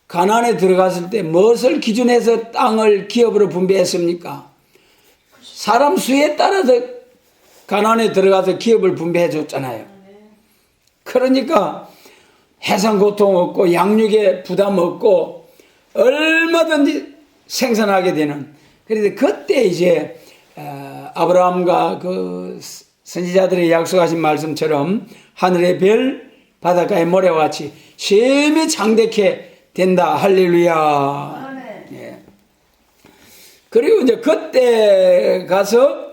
가나안에 들어갔을 때 무엇을 기준해서 땅을 기업으로 분배했습니까? 사람 수에 따라서 가나안에 들어가서 기업을 분배해 줬잖아요. 그러니까 해상 고통 없고 양육에 부담 없고 얼마든지 생산하게 되는, 그래서 그때 이제 아브라함과 그 선지자들의 약속하신 말씀처럼 하늘의 별, 바닷가의 모래와 같이 심히 장대케 된다. 할렐루야. 예. 그리고 이제 그때 가서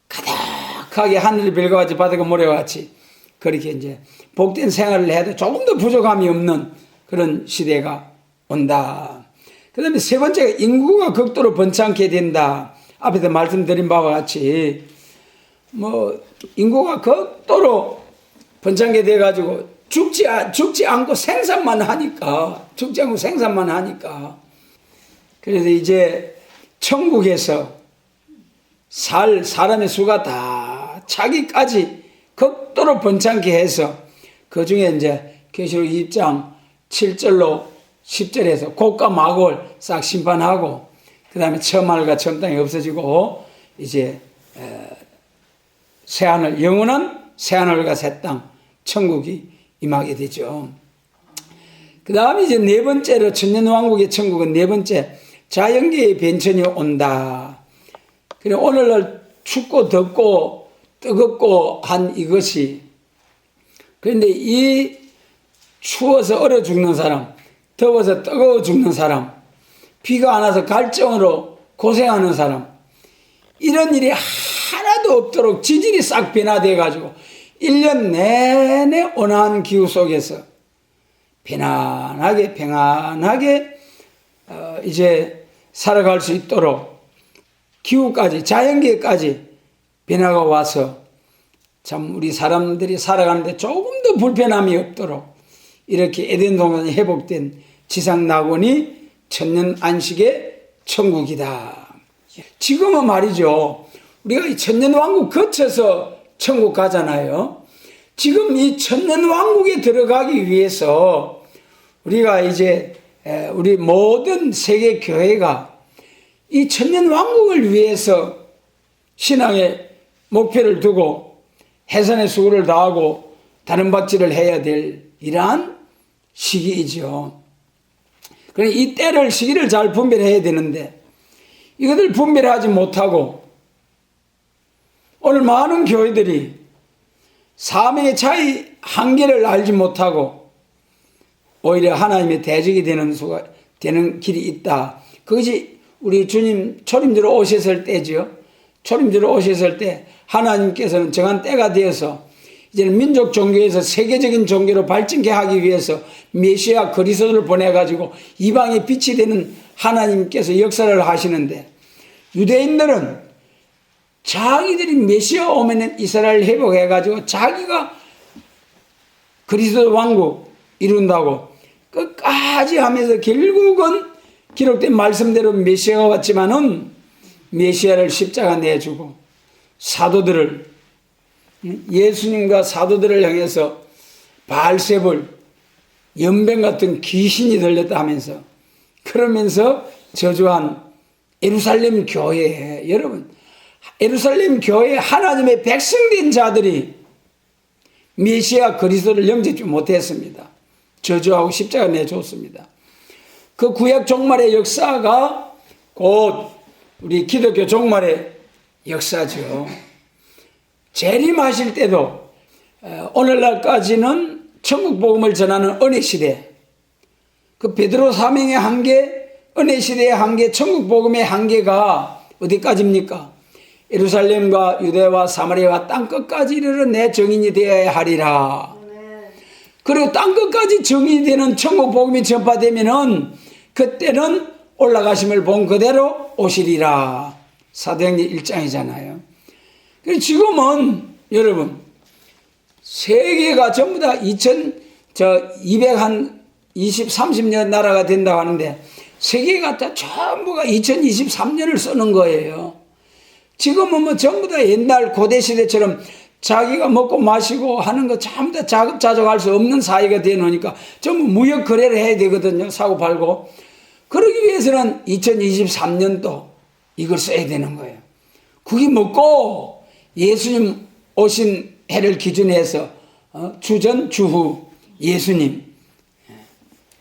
가득하게 하늘의 별과 같이 바닷가 모래와 같이 그렇게 이제 복된 생활을 해도 조금 더 부족함이 없는 그런 시대가 온다. 그 다음에 세 번째가 인구가 극도로 번창케 된다. 앞에서 말씀드린 바와 같이 인구가 극도로 번창게 돼가지고 죽지 않고 생산만 하니까, 그래서 이제 천국에서 사람의 수가 다 차기까지 극도로 번창케 해서 그 중에 이제 계시록 2장 7절로 10절에서 곡과 마골 싹 심판하고 그 다음에 처음 하늘과 처음 땅이 없어지고 이제 새하늘, 영원한 새하늘과 새 땅, 천국이 임하게 되죠. 그 다음에 이제 네 번째로 천년왕국의 천국은 네 번째, 자연계의 변천이 온다. 그리고 오늘날 춥고 덥고 뜨겁고 한 이것이, 그런데 이 추워서 얼어 죽는 사람, 더워서 뜨거워 죽는 사람, 비가 안 와서 갈증으로 고생하는 사람, 이런 일이 하나도 없도록 지질이 싹 변화되어 가지고 1년 내내 온화한 기후 속에서 편안하게 평안하게 이제 살아갈 수 있도록 기후까지 자연계까지 변화가 와서 참 우리 사람들이 살아가는데 조금도 불편함이 없도록 이렇게 에덴 동산이 회복된 지상 낙원이 천년 안식의 천국이다. 지금은 말이죠, 우리가 이 천년 왕국 거쳐서 천국 가잖아요. 지금 이 천년 왕국에 들어가기 위해서 우리가 이제 우리 모든 세계 교회가 이 천년 왕국을 위해서 신앙의 목표를 두고 해산의 수고를 다하고 다른 박질을 해야 될 이러한 시기이죠. 그러니 이 때를 시기를 잘 분별해야 되는데 이것을 분별하지 못하고 오늘 많은 교회들이 사명의 차이 한계를 알지 못하고 오히려 하나님의 대적이 되는 길이 있다. 그것이 우리 주님 초림대로 오셨을 때죠. 초림대로 오셨을 때 하나님께서는 정한 때가 되어서 이제는 민족 종교에서 세계적인 종교로 발전케 하기 위해서 메시아 그리스도를 보내가지고 이방의 빛이 되는 하나님께서 역사를 하시는데, 유대인들은 자기들이 메시아 오면은 이스라엘 회복해가지고 자기가 그리스도 왕국 이룬다고 끝까지 하면서 결국은 기록된 말씀대로 메시아가 왔지만은 메시아를 십자가 내주고 사도들을, 예수님과 사도들을 향해서 바알세불 연병 같은 귀신이 들렸다 하면서 그러면서 저주한 예루살렘 교회에, 여러분 예루살렘 교회에 하나님의 백성된 자들이 메시아 그리스도를 영접지 못했습니다. 저주하고 십자가 내줬습니다. 그 구약 종말의 역사가 곧 우리 기독교 종말의 역사죠. 재림하실 때도 오늘날까지는 천국 복음을 전하는 은혜 시대, 그 베드로 사명의 한계, 은혜 시대의 한계, 천국 복음의 한계가 어디까지입니까? 예루살렘과 유대와 사마리아와 땅끝까지 이르러 내 정인이 되어야 하리라. 그리고 땅끝까지 정인이 되는 천국 복음이 전파되면은 그때는 올라가심을 본 그대로 오시리라. 사도행전 1장이잖아요. 지금은 여러분 세계가 전부 다 30년 나라가 된다고 하는데 세계가 다 전부가 2023년을 쓰는 거예요. 지금은 뭐 전부 다 옛날 고대 시대처럼 자기가 먹고 마시고 하는 거 전부 다 자급자족할 수 없는 사회가 되놓으니까 전부 무역 거래를 해야 되거든요. 사고 팔고. 그러기 위해서는 2023년도 이걸 써야 되는 거예요. 그게 먹고 예수님 오신 해를 기준해서 주전 주후 예수님.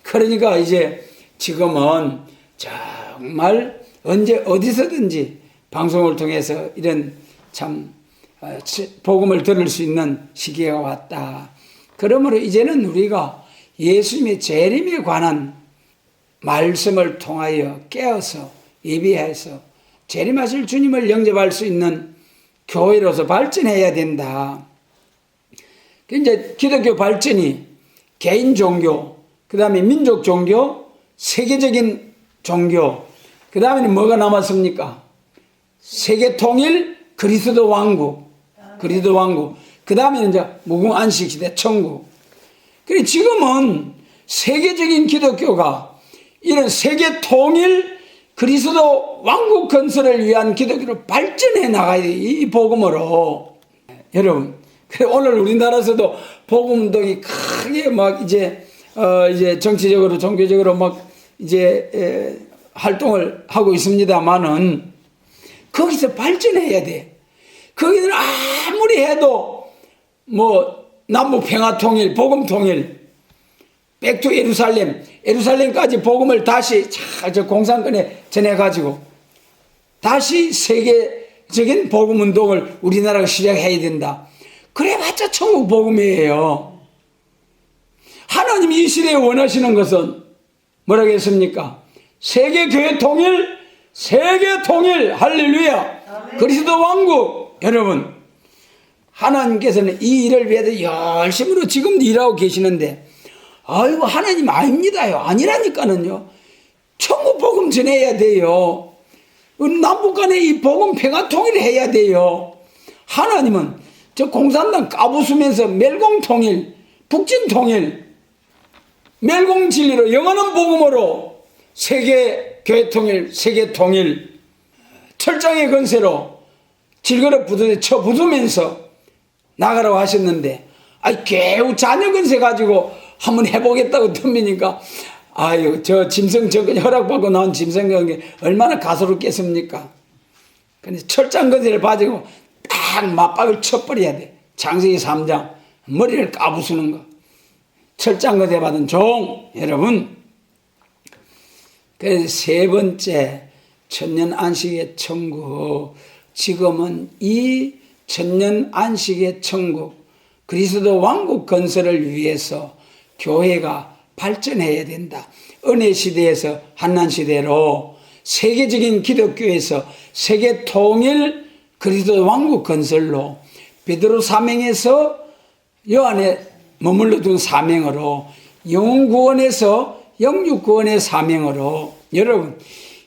그러니까 이제 지금은 정말 언제 어디서든지 방송을 통해서 이런 참 복음을 들을 수 있는 시기가 왔다. 그러므로 이제는 우리가 예수님의 재림에 관한 말씀을 통하여 깨어서 예비해서 재림하실 주님을 영접할 수 있는 교회로서 발전해야 된다. 이제 기독교 발전이 개인 종교, 그 다음에 민족 종교, 세계적인 종교, 그 다음에는 뭐가 남았습니까? 세계 통일, 그리스도 왕국, 그리스도 왕국. 그 다음에는 이제 무궁 안식 시대, 천국. 그리고 지금은 세계적인 기독교가 이런 세계 통일, 그리스도 왕국 건설을 위한 기독교로 발전해 나가야 돼요. 이 복음으로. 여러분, 오늘 우리나라에서도 복음 운동이 크게 막 이제 정치적으로, 종교적으로 막 이제 활동을 하고 있습니다만은 거기서 발전해야 돼. 거기는 아무리 해도 뭐 남북 평화 통일, 복음 통일, 백투 예루살렘까지 복음을 다시 저 공산권에 전해가지고 다시 세계적인 복음 운동을 우리나라가 시작해야 된다. 그래봤자 천국 복음이에요. 하나님이 이 시대에 원하시는 것은 뭐라고 했습니까? 세계교회 통일, 세계 통일, 할렐루야. 그리스도 왕국. 여러분, 하나님께서는 이 일을 위해서 열심으로 지금도 일하고 계시는데, 아이고, 하나님 아닙니다요. 아니라니까는요. 천국 복음 전해야 돼요. 남북 간에 이 복음 평화 통일해야 돼요. 하나님은 저 공산당 까부수면서 멸공 통일, 북진 통일, 멸공 진리로 영원한 복음으로 세계 교회 통일, 세계 통일, 철장의 건세로 질그릇 부두에 쳐부수면서 나가라고 하셨는데, 개우 자녀 건세 가지고 한번 해보겠다고 덤비니까, 아유, 저 짐승 정권이 허락받고 나온 짐승 정권이 얼마나 가소롭겠습니까? 근데 철장 건세를 가지고 딱 맞박을 쳐버려야 돼. 창세기 3장 머리를 까부수는 거. 철장 건세 받은 종 여러분. 그래서 세 번째 천년 안식의 천국. 지금은 이 천년 안식의 천국, 그리스도 왕국 건설을 위해서 교회가 발전해야 된다. 은혜 시대에서 한난 시대로 세계적인 기독교에서 세계 통일 그리스도 왕국 건설로, 베드로 사명에서 여 안에 머물러 둔 사명으로, 영혼 구원에서 영육 구원의 사명으로, 여러분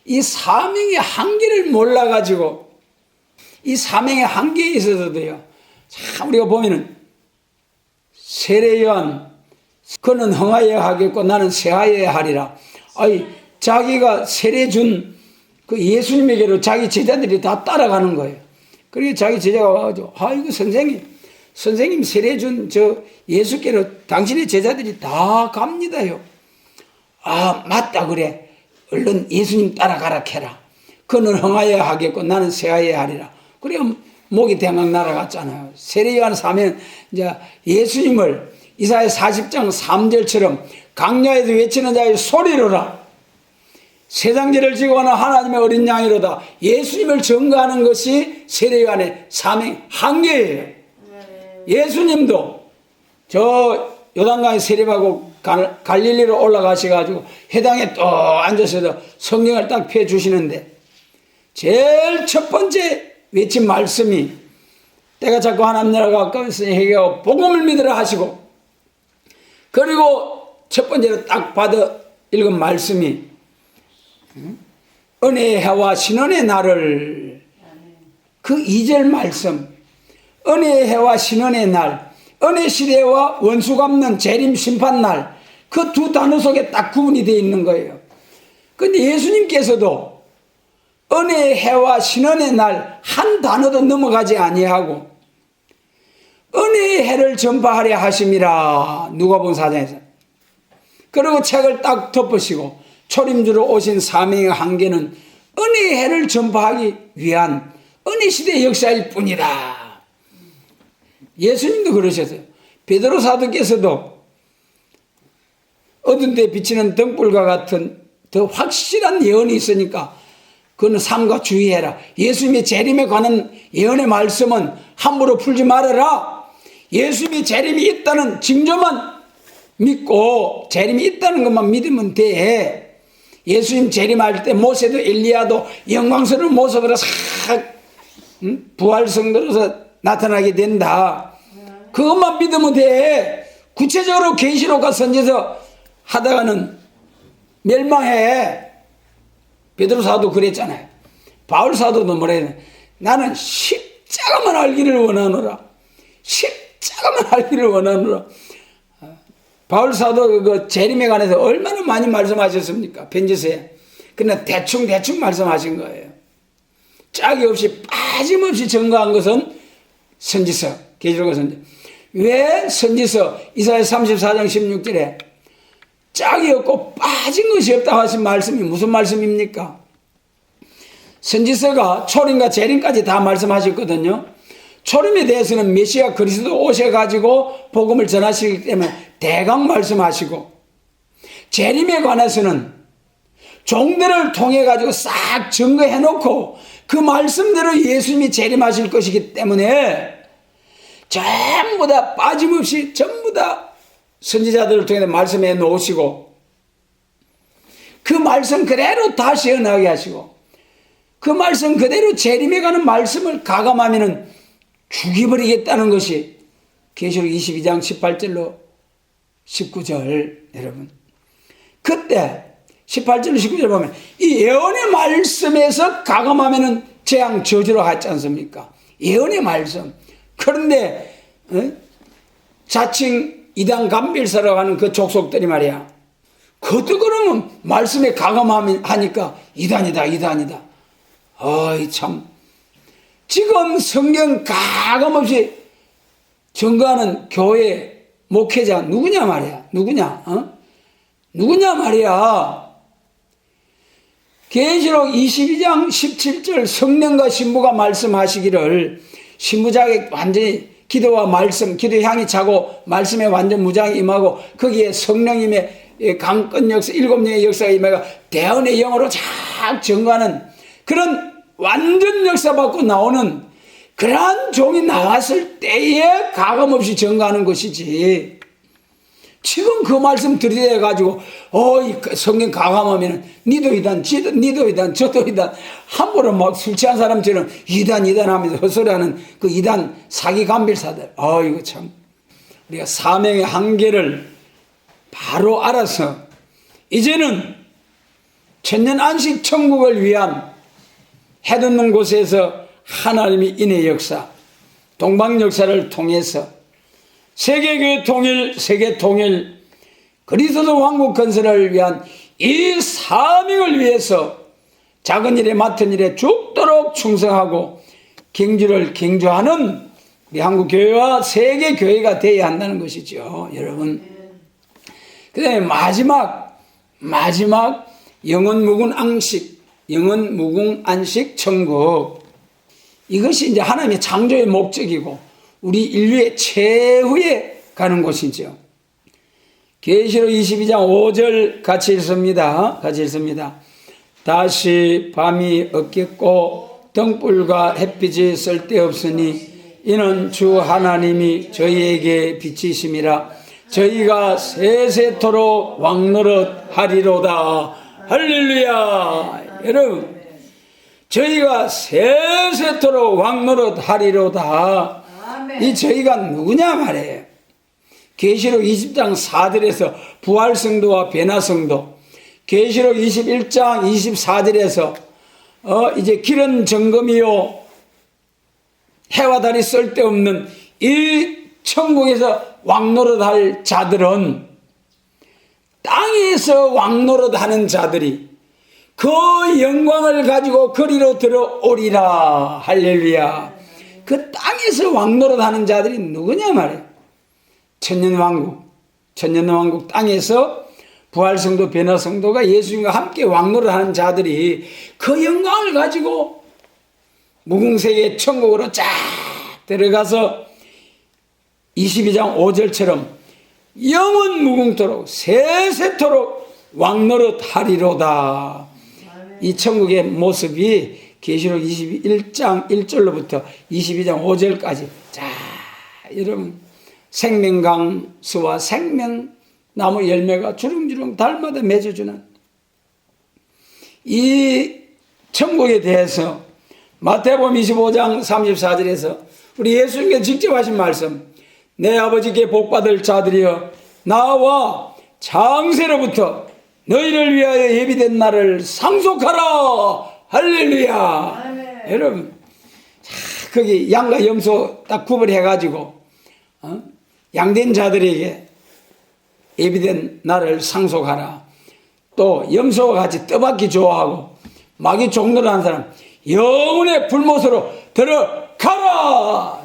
이 사명의 한계를 몰라가지고 이 사명의 한계에 있어서도요, 참 우리가 보면은 세례요한 그는 흥하여야 하겠고 나는 세하여야 하리라. 자기가 세례 준 그 예수님에게로 자기 제자들이 다 따라가는 거예요. 그리고 자기 제자가 와가지고, 이거 선생님 세례 준 저 예수께로 당신의 제자들이 다 갑니다요. 맞다 그래. 얼른 예수님 따라가라 캐라. 그는 흥하여야 하겠고 나는 세하여야 하리라. 그래 목이 대강 날아갔잖아요. 세례요한 사면 이제 예수님을 이사야 40장 3절처럼 강야에서 외치는 자의 소리로라. 세상죄를 지고 하는 하나님의 어린 양이로다. 예수님을 증거하는 것이 세례요한의 사명 한계예요. 예수님도 저 요단강에 세례받고 갈릴리로 올라가셔가지고 회당에 또 앉아서 성경을 딱 펴주시는데, 제일 첫 번째 외친 말씀이 때가 자꾸 하나님 나라가 가까웠으니 회개하고 복음을 믿으라 하시고, 그리고 첫 번째로 딱 받아 읽은 말씀이 은혜의 해와 신원의 날을, 그 2절 말씀, 은혜의 해와 신원의 날, 은혜 시대와 원수 갚는 재림 심판 날, 그 두 단어 속에 딱 구분이 되어 있는 거예요. 근데 예수님께서도 은혜의 해와 신원의 날 한 단어도 넘어가지 아니하고 은혜의 해를 전파하려 하심이라, 누가복음 4장에서. 그리고 책을 딱 덮으시고 초림주로 오신 사명의 한계는 은혜의 해를 전파하기 위한 은혜 시대의 역사일 뿐이다. 예수님도 그러셨어요. 베드로 사도께서도 어두운 데 비치는 등불과 같은 더 확실한 예언이 있으니까 그거는 삼가 주의해라. 예수님의 재림에 관한 예언의 말씀은 함부로 풀지 말아라. 예수님의 재림이 있다는 징조만 믿고 재림이 있다는 것만 믿으면 돼. 예수님 재림할 때 모세도 엘리야도 영광스러운 모습으로 싹 부활성도로서 나타나게 된다. 그것만 믿으면 돼. 구체적으로 계시록과 선지서 하다가는 멸망해. 베드로 사도 그랬잖아요. 바울 사도도 뭐라 했냐, 나는 십자가만 알기를 원하노라. 십자가만 알기를 원하노라. 바울 사도 그 재림에 관해서 얼마나 많이 말씀하셨습니까? 편지서에. 그러나 대충 말씀하신 거예요. 짝이 없이 빠짐없이 증거한 것은 선지서, 계시록과 선지서. 왜 선지서 이사야 34장 16절에 짝이 없고 빠진 것이 없다고 하신 말씀이 무슨 말씀입니까? 선지서가 초림과 재림까지 다 말씀하셨거든요. 초림에 대해서는 메시아 그리스도 오셔가지고 복음을 전하시기 때문에 대강 말씀하시고, 재림에 관해서는 종들을 통해 가지고 싹 증거해 놓고 그 말씀대로 예수님이 재림하실 것이기 때문에 전부 다 빠짐없이 전부 다 선지자들을 통해 말씀해 놓으시고, 그 말씀 그대로 다 시행하게 하시고, 그 말씀 그대로 재림에 가는 말씀을 가감하면은 죽여버리겠다는 것이 계시록 22장 18절로 19절 여러분. 그때 18절 19절 보면 이 예언의 말씀에서 가감하면은 재앙 저주로 하지 않습니까? 예언의 말씀. 그런데 자칭 이단 감빌사라고 하는 그 족속들이 말이야. 그것도 그러면 말씀에 가감하니까 이단이다. 어이 참. 지금 성경 가감없이 증거하는 교회 목회자 누구냐 말이야. 누구냐 말이야. 계시록 22장 17절 성령과 신부가 말씀하시기를 신부자에게 완전히 기도와 말씀, 기도 향이 차고 말씀에 완전 무장이 임하고 거기에 성령님의 강권 역사, 7년의 역사가 임하고 대언의 영어로 쫙 증거하는 그런 완전 역사 받고 나오는 그러한 종이 나왔을 때에 가감없이 증거하는 것이지. 지금 그 말씀 들이대가지고 성경 가감하면 니도 이단, 니도 이단, 저도 이단 함부로 막 술 취한 사람처럼 이단 하면서 헛소리하는 그 이단 사기 감빌사들. 이거 참 우리가 사명의 한계를 바로 알아서 이제는 천년 안식 천국을 위한 해돋는 곳에서 하나님이 인의 역사, 동방 역사를 통해서 세계교회 통일, 세계 통일, 그리스도 왕국 건설을 위한 이 사명을 위해서 작은 일에 맡은 일에 죽도록 충성하고 경주를 경주하는 우리 한국 교회와 세계 교회가 되어야 한다는 것이죠, 여러분. 그다음에 마지막 영원 무궁 안식 천국. 이것이 이제 하나님의 창조의 목적이고 우리 인류의 최후에 가는 곳이죠. 계시록 22장 5절 같이 읽습니다. 다시 밤이 없겠고 등불과 햇빛이 쓸데없으니 이는 주 하나님이 저희에게 빛이심이라. 저희가 세세토록 왕노릇 하리로다. 할렐루야. 여러분, 저희가 세세토록 왕노릇 하리로다. 이 저희가 누구냐 말이에요. 계시록 20장 4절에서 부활성도와 변화성도, 계시록 21장 24절에서 이제 길은 정금이요 해와 달이 쓸데없는 이 천국에서 왕노릇할 자들은 땅에서 왕노릇하는 자들이 그 영광을 가지고 거리로 들어오리라. 할렐루야. 그 땅에서 왕노릇하는 자들이 누구냐 말이에요. 천년왕국 땅에서 부활성도 변화성도가 예수님과 함께 왕노릇하는 자들이 그 영광을 가지고 무궁세계 천국으로 쫙 들어가서 22장 5절처럼 영원 무궁토록 세세토록 왕노릇하리로다. 이 천국의 모습이 계시록 21장 1절로부터 22장 5절까지. 자, 여러분, 생명강수와 생명나무 열매가 주렁주렁 달마다 맺어주는 이 천국에 대해서 마태복음 25장 34절에서 우리 예수님께서 직접 하신 말씀, 내 아버지께 복받을 자들이여 나와 창세로부터 너희를 위하여 예비된 날을 상속하라. 할렐루야. 아멘. 여러분, 거기 양과 염소 딱 구분해가지고 양된 자들에게 예비된 날을 상속하라. 또 염소와 같이 떠받기 좋아하고 마귀 종노릇하는 사람 영혼의 불못으로 들어가라.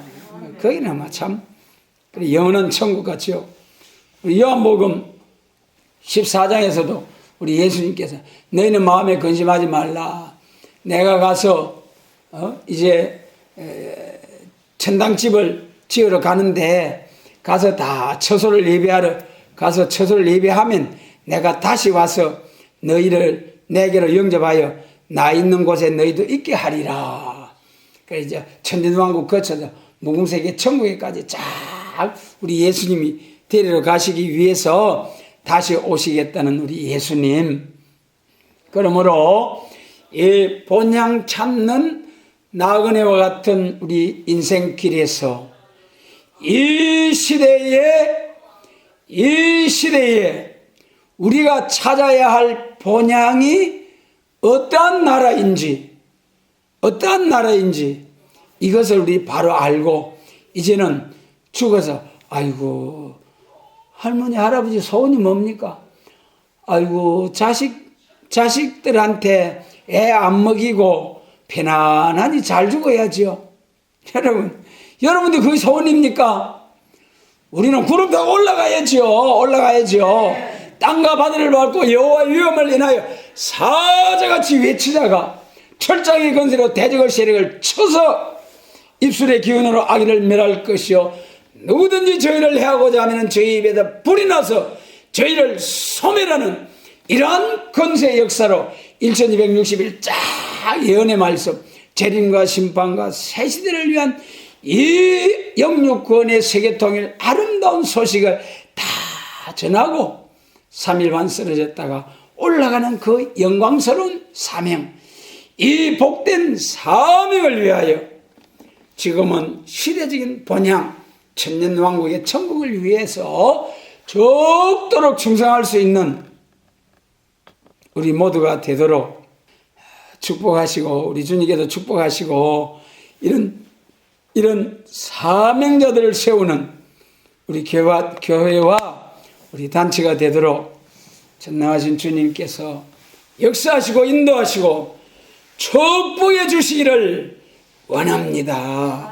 거기는 아마 참 영원한 천국 같죠. 우리 요한복음 14장에서도 우리 예수님께서 너희는 마음에 근심하지 말라. 내가 가서 이제 천당집을 지으러 가는데 가서 다 처소를 예비하러 가서 처소를 예비하면 내가 다시 와서 너희를 내게로 영접하여 나 있는 곳에 너희도 있게 하리라. 그래서 이제 천년왕국 거쳐서 무궁세계 천국에까지 쫙 우리 예수님이 데리러 가시기 위해서 다시 오시겠다는 우리 예수님. 그러므로 이 본향 찾는 나그네와 같은 우리 인생길에서 이 시대에 우리가 찾아야 할 본향이 어떠한 나라인지 이것을 우리 바로 알고 이제는 죽어서 아이고 할머니 할아버지 소원이 뭡니까? 아이고 자식들한테 애 안 먹이고 편안하니 잘 죽어야지요. 여러분들 그게 소원입니까? 우리는 구름 타고 올라가야지요. 땅과 바다를 밟고 여호와의 위엄을 인하여 사자같이 외치다가 철장의 건세로 대적의 세력을 쳐서 입술의 기운으로 악인을 멸할 것이요 누구든지 저희를 해하고자 하면 저희 입에다 불이 나서 저희를 소멸하는 이러한 건세의 역사로 1260일 쫙 예언의 말씀, 재림과 심판과 새 시대를 위한 이 영육권의 세계통일 아름다운 소식을 다 전하고 3일 반 쓰러졌다가 올라가는 그 영광스러운 사명, 이 복된 사명을 위하여 지금은 시대적인 본향, 천년왕국의 천국을 위해서 죽도록 충성할 수 있는 우리 모두가 되도록 축복하시고 우리 주님께도 축복하시고 이런 사명자들을 세우는 우리 교회와 우리 단체가 되도록 전능하신 주님께서 역사하시고 인도하시고 축복해 주시기를 원합니다.